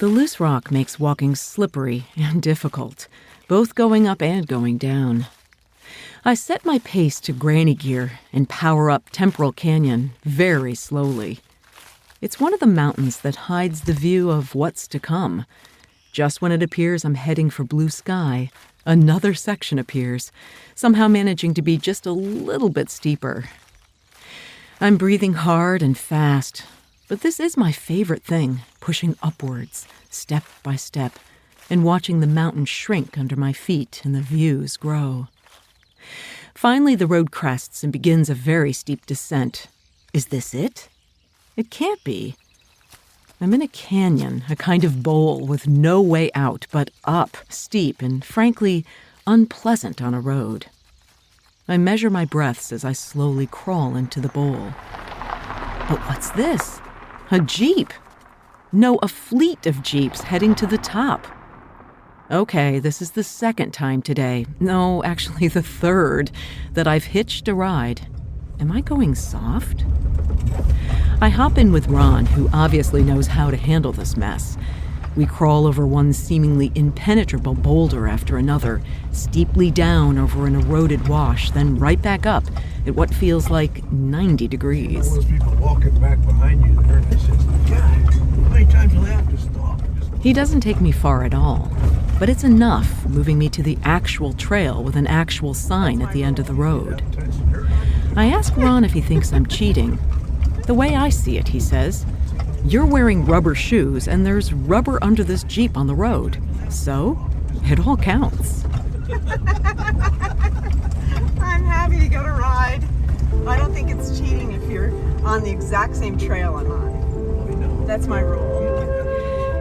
The loose rock makes walking slippery and difficult, both going up and going down. I set my pace to granny gear and power up Temporal Canyon very slowly. It's one of the mountains that hides the view of what's to come. Just when it appears I'm heading for blue sky, another section appears, somehow managing to be just a little bit steeper. I'm breathing hard and fast, but this is my favorite thing, pushing upwards, step by step, and watching the mountain shrink under my feet and the views grow. Finally, the road crests and begins a very steep descent. Is this it? It can't be. I'm in a canyon, a kind of bowl with no way out but up, steep, and frankly, unpleasant on a road. I measure my breaths as I slowly crawl into the bowl. But what's this? A jeep? No, a fleet of jeeps heading to the top. Okay, this is the second time today, no, actually the third, that I've hitched a ride. Am I going soft? I hop in with Ron, who obviously knows how to handle this mess. We crawl over one seemingly impenetrable boulder after another, steeply down over an eroded wash, then right back up at what feels like 90 degrees. All those people walking back behind you there, and it says, God, how many times will they have to stop? He doesn't take me far at all, but it's enough moving me to the actual trail with an actual sign at the end of the road. I ask Ron if he thinks I'm cheating. The way I see it, he says, you're wearing rubber shoes and there's rubber under this Jeep on the road. So, it all counts. I'm happy to get a ride. I don't think it's cheating if you're on the exact same trail I'm on. That's my rule.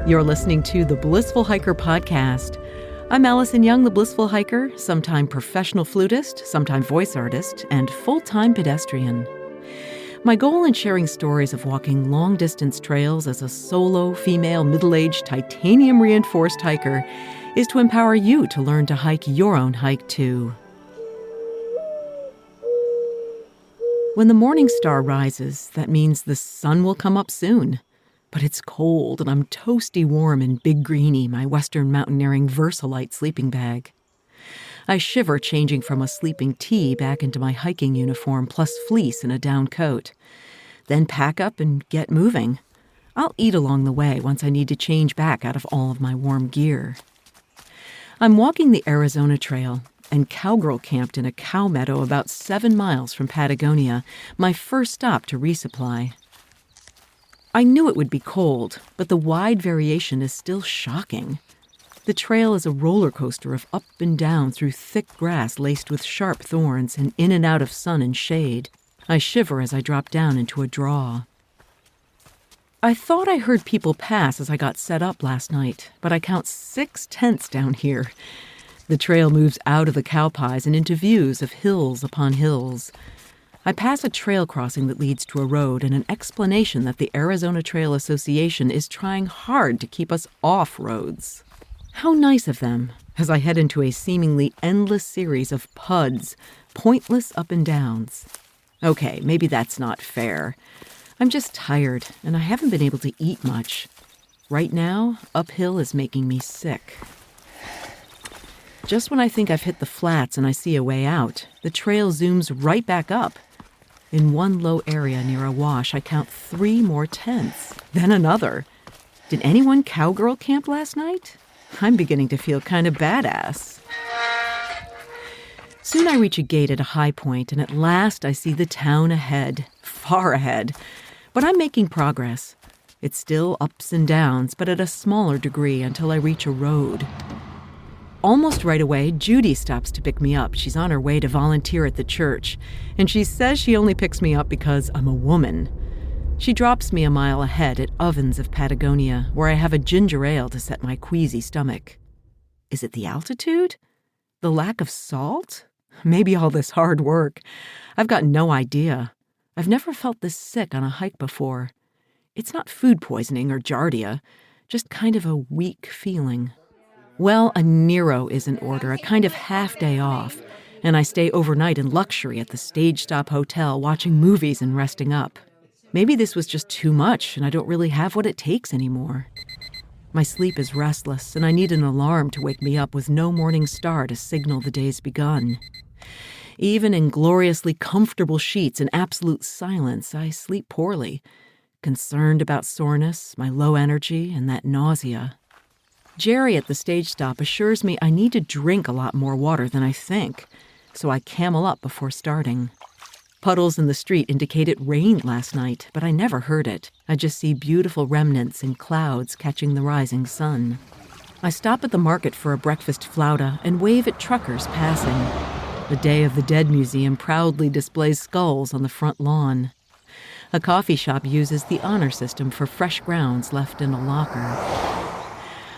You're listening to the Blissful Hiker podcast. I'm Allison Young, the Blissful Hiker, sometime professional flutist, sometime voice artist, and full-time pedestrian. My goal in sharing stories of walking long-distance trails as a solo, female, middle-aged, titanium-reinforced hiker is to empower you to learn to hike your own hike, too. When the morning star rises, that means the sun will come up soon. But it's cold, and I'm toasty warm in Big Greenie, my Western mountaineering Versalite sleeping bag. I shiver changing from a sleeping tee back into my hiking uniform plus fleece and a down coat. Then pack up and get moving. I'll eat along the way once I need to change back out of all of my warm gear. I'm walking the Arizona Trail and cowgirl camped in a cow meadow about 7 miles from Patagonia, my first stop to resupply. I knew it would be cold, but the wide variation is still shocking. The trail is a roller coaster of up and down through thick grass laced with sharp thorns and in and out of sun and shade. I shiver as I drop down into a draw. I thought I heard people pass as I got set up last night, but I count 6 tents down here. The trail moves out of the cow pies and into views of hills upon hills. I pass a trail crossing that leads to a road and an explanation that the Arizona Trail Association is trying hard to keep us off roads. How nice of them, as I head into a seemingly endless series of PUDs, pointless up and downs. Okay, maybe that's not fair. I'm just tired, and I haven't been able to eat much. Right now, uphill is making me sick. Just when I think I've hit the flats and I see a way out, the trail zooms right back up. In one low area near a wash, I count 3 more tents, then another. Did anyone cowgirl camp last night? I'm beginning to feel kind of badass. Soon I reach a gate at a high point, and at last I see the town ahead, far ahead. But I'm making progress. It's still ups and downs, but at a smaller degree until I reach a road. Almost right away, Judy stops to pick me up. She's on her way to volunteer at the church, and she says she only picks me up because I'm a woman. She drops me a mile ahead at Ovens of Patagonia, where I have a ginger ale to set my queasy stomach. Is it the altitude? The lack of salt? Maybe all this hard work. I've got no idea. I've never felt this sick on a hike before. It's not food poisoning or giardia, just kind of a weak feeling. Well, a Nero is in order, a kind of half-day off, and I stay overnight in luxury at the Stage Stop Hotel watching movies and resting up. Maybe this was just too much, and I don't really have what it takes anymore. My sleep is restless, and I need an alarm to wake me up with no morning star to signal the day's begun. Even in gloriously comfortable sheets and absolute silence, I sleep poorly, concerned about soreness, my low energy, and that nausea. Jerry at the stage stop assures me I need to drink a lot more water than I think, so I camel up before starting. Puddles in the street indicate it rained last night, but I never heard it. I just see beautiful remnants in clouds catching the rising sun. I stop at the market for a breakfast flauta and wave at truckers passing. The Day of the Dead Museum proudly displays skulls on the front lawn. A coffee shop uses the honor system for fresh grounds left in a locker.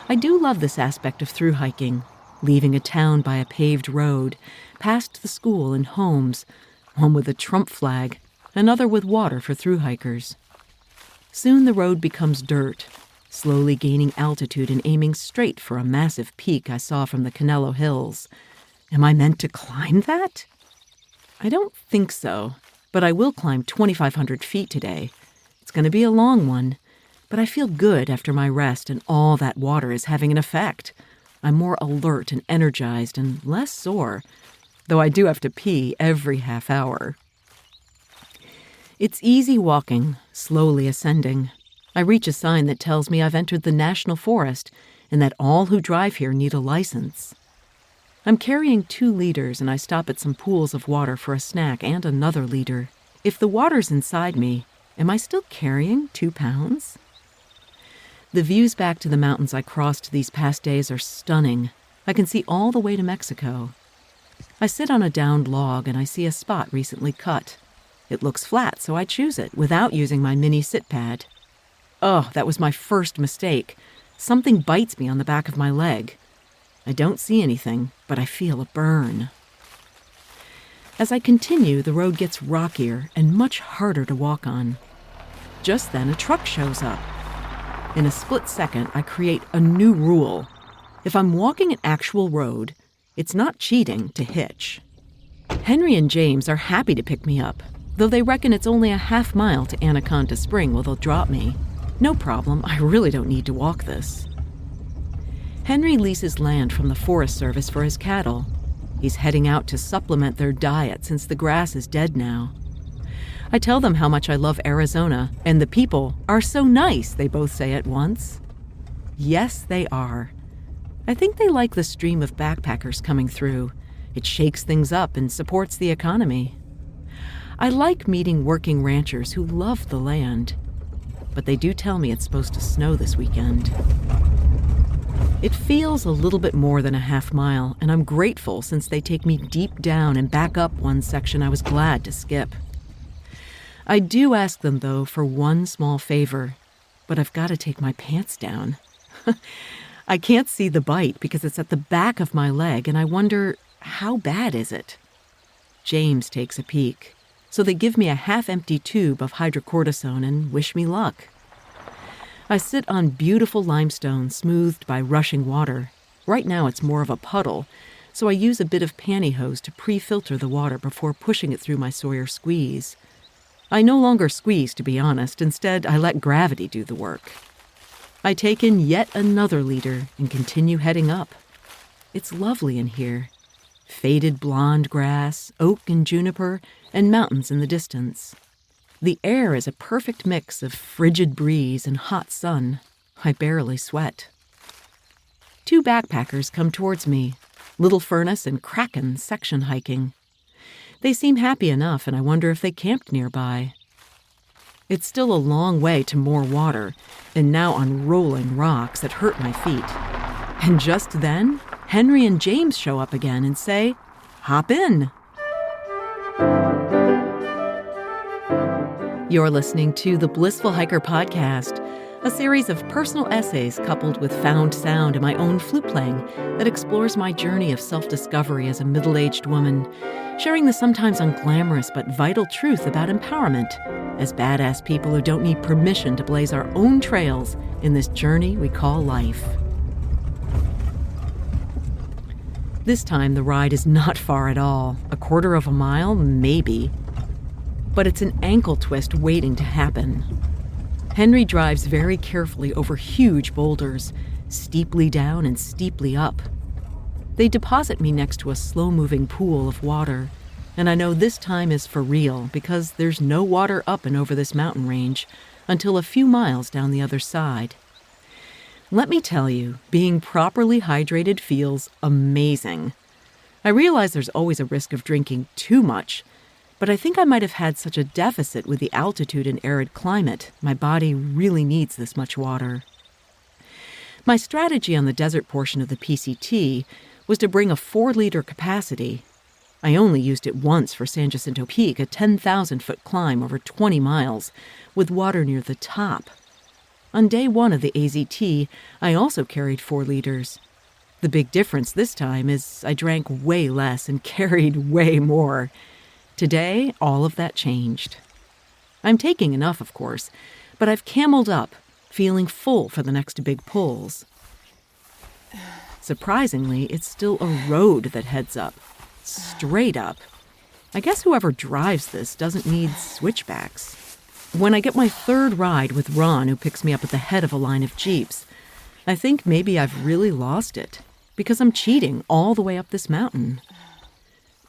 I do love this aspect of through hiking, leaving a town by a paved road, past the school and homes, one with a Trump flag, another with water for through hikers. Soon the road becomes dirt, slowly gaining altitude and aiming straight for a massive peak I saw from the Canelo Hills. Am I meant to climb that? I don't think so, but I will climb 2,500 feet today. It's going to be a long one, but I feel good after my rest, and all that water is having an effect. I'm more alert and energized and less sore, though I do have to pee every half hour. It's easy walking, slowly ascending. I reach a sign that tells me I've entered the national forest and that all who drive here need a license. I'm carrying 2 liters, and I stop at some pools of water for a snack and another liter. If the water's inside me, am I still carrying 2 pounds? The views back to the mountains I crossed these past days are stunning. I can see all the way to Mexico. I sit on a downed log and I see a spot recently cut. It looks flat, so I choose it without using my mini sit pad. Oh, that was my first mistake. Something bites me on the back of my leg. I don't see anything, but I feel a burn. As I continue, the road gets rockier and much harder to walk on. Just then, a truck shows up. In a split second, I create a new rule. If I'm walking an actual road, it's not cheating to hitch. Henry and James are happy to pick me up, though they reckon it's only a half mile to Anaconda Spring where they'll drop me. No problem, I really don't need to walk this. Henry leases land from the Forest Service for his cattle. He's heading out to supplement their diet since the grass is dead now. I tell them how much I love Arizona, and the people are so nice, they both say at once. Yes, they are. I think they like the stream of backpackers coming through. It shakes things up and supports the economy. I like meeting working ranchers who love the land, but they do tell me it's supposed to snow this weekend. It feels a little bit more than a half mile, and I'm grateful since they take me deep down and back up one section I was glad to skip. I do ask them, though, for one small favor, but I've got to take my pants down. I can't see the bite because it's at the back of my leg, and I wonder, how bad is it? James takes a peek, so they give me a half-empty tube of hydrocortisone and wish me luck. I sit on beautiful limestone smoothed by rushing water. Right now it's more of a puddle, so I use a bit of pantyhose to pre-filter the water before pushing it through my Sawyer squeeze. I no longer squeeze, to be honest. Instead, I let gravity do the work. I take in yet another liter and continue heading up. It's lovely in here. Faded blonde grass, oak and juniper, and mountains in the distance. The air is a perfect mix of frigid breeze and hot sun. I barely sweat. 2 backpackers come towards me, Little Furnace and Kraken section hiking. They seem happy enough, and I wonder if they camped nearby. It's still a long way to more water, and now on rolling rocks that hurt my feet. And just then, Henry and James show up again and say, "Hop in." You're listening to the Blissful Hiker Podcast, a series of personal essays coupled with found sound and my own flute playing that explores my journey of self-discovery as a middle-aged woman, sharing the sometimes unglamorous but vital truth about empowerment as badass people who don't need permission to blaze our own trails in this journey we call life. This time the ride is not far at all, a quarter of a mile, maybe. But it's an ankle twist waiting to happen. Henry drives very carefully over huge boulders, steeply down and steeply up. They deposit me next to a slow-moving pool of water, and I know this time is for real because there's no water up and over this mountain range until a few miles down the other side. Let me tell you, being properly hydrated feels amazing. I realize there's always a risk of drinking too much, but I think I might have had such a deficit with the altitude and arid climate, my body really needs this much water. My strategy on the desert portion of the PCT was to bring a 4-liter capacity. I only used it once for San Jacinto Peak, a 10,000-foot climb over 20 miles, with water near the top. On day 1 of the AZT, I also carried 4 liters. The big difference this time is I drank way less and carried way more. Today, all of that changed. I'm taking enough, of course, but I've cameled up, feeling full for the next big pulls. Surprisingly, it's still a road that heads up, straight up. I guess whoever drives this doesn't need switchbacks. When I get my 3rd ride with Ron, who picks me up at the head of a line of Jeeps, I think maybe I've really lost it, because I'm cheating all the way up this mountain.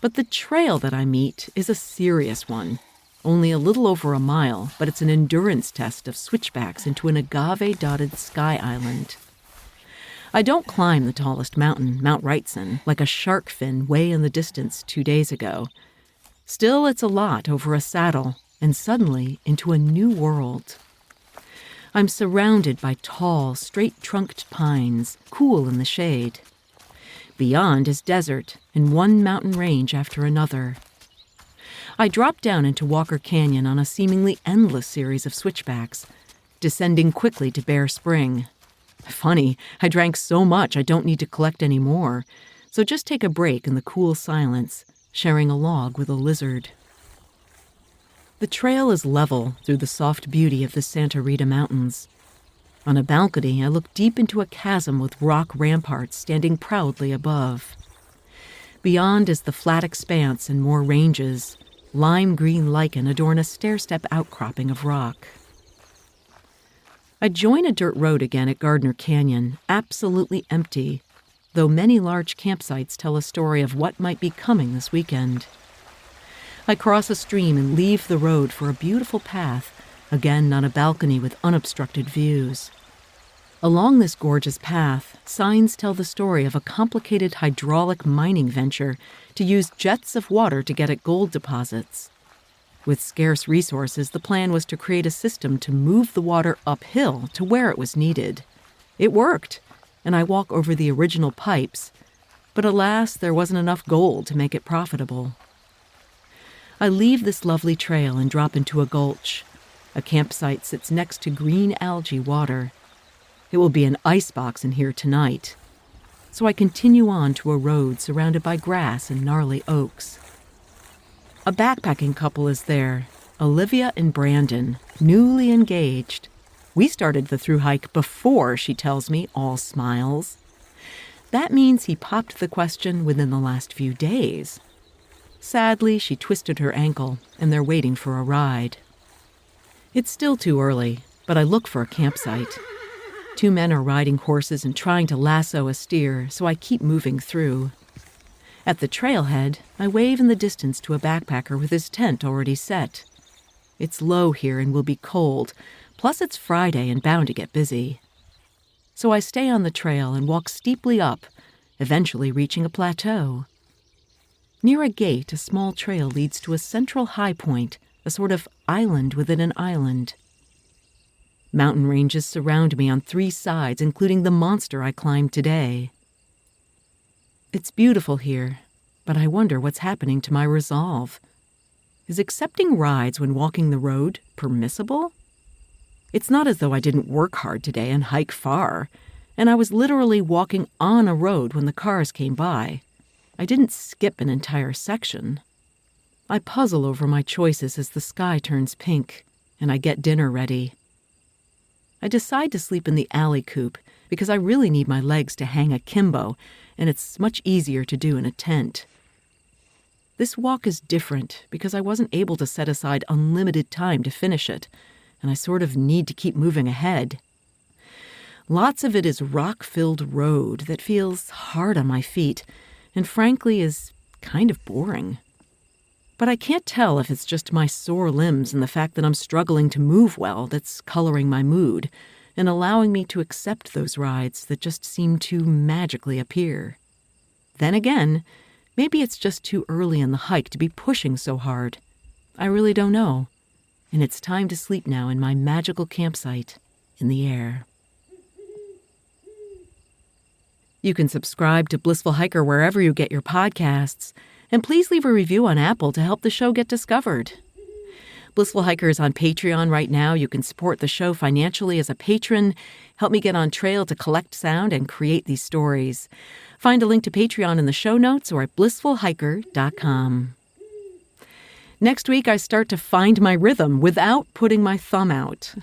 But the trail that I meet is a serious one. Only a little over a mile, but it's an endurance test of switchbacks into an agave-dotted sky island. I don't climb the tallest mountain, Mount Wrightson, like a shark fin way in the distance 2 days ago. Still, it's a lot over a saddle, and suddenly into a new world. I'm surrounded by tall, straight-trunked pines, cool in the shade. Beyond is desert, and one mountain range after another. I drop down into Walker Canyon on a seemingly endless series of switchbacks, descending quickly to Bear Spring. Funny, I drank so much I don't need to collect any more, so just take a break in the cool silence, sharing a log with a lizard. The trail is level through the soft beauty of the Santa Rita Mountains. On a balcony, I look deep into a chasm with rock ramparts standing proudly above. Beyond is the flat expanse and more ranges. Lime green lichen adorn a stair-step outcropping of rock. I join a dirt road again at Gardner Canyon, absolutely empty, though many large campsites tell a story of what might be coming this weekend. I cross a stream and leave the road for a beautiful path, again on a balcony with unobstructed views. Along this gorgeous path, signs tell the story of a complicated hydraulic mining venture to use jets of water to get at gold deposits. With scarce resources, the plan was to create a system to move the water uphill to where it was needed. It worked, and I walk over the original pipes, but alas, there wasn't enough gold to make it profitable. I leave this lovely trail and drop into a gulch. A campsite sits next to green algae water. It will be an icebox in here tonight. So I continue on to a road surrounded by grass and gnarly oaks. A backpacking couple is there, Olivia and Brandon, newly engaged. We started the thru hike before, she tells me, all smiles. That means he popped the question within the last few days. Sadly, she twisted her ankle, and they're waiting for a ride. It's still too early, but I look for a campsite. 2 men are riding horses and trying to lasso a steer, so I keep moving through. At the trailhead, I wave in the distance to a backpacker with his tent already set. It's low here and will be cold, plus it's Friday and bound to get busy. So I stay on the trail and walk steeply up, eventually reaching a plateau. Near a gate, a small trail leads to a central high point, a sort of island within an island. Mountain ranges surround me on 3 sides, including the monster I climbed today. It's beautiful here, but I wonder what's happening to my resolve. Is accepting rides when walking the road permissible? It's not as though I didn't work hard today and hike far, and I was literally walking on a road when the cars came by. I didn't skip an entire section. I puzzle over my choices as the sky turns pink, and I get dinner ready. I decide to sleep in the alley coop because I really need my legs to hang akimbo, and it's much easier to do in a tent. This walk is different because I wasn't able to set aside unlimited time to finish it, and I sort of need to keep moving ahead. Lots of it is rock-filled road that feels hard on my feet and frankly is kind of boring. But I can't tell if it's just my sore limbs and the fact that I'm struggling to move well that's coloring my mood and allowing me to accept those rides that just seem to magically appear. Then again, maybe it's just too early in the hike to be pushing so hard. I really don't know. And it's time to sleep now in my magical campsite in the air. You can subscribe to Blissful Hiker wherever you get your podcasts, and please leave a review on Apple to help the show get discovered. Blissful Hiker is on Patreon right now. You can support the show financially as a patron, help me get on trail to collect sound and create these stories. Find a link to Patreon in the show notes or at blissfulhiker.com. Next week, I start to find my rhythm without putting my thumb out.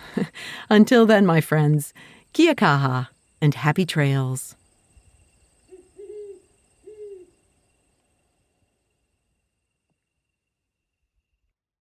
Until then, my friends, kia kaha and happy trails.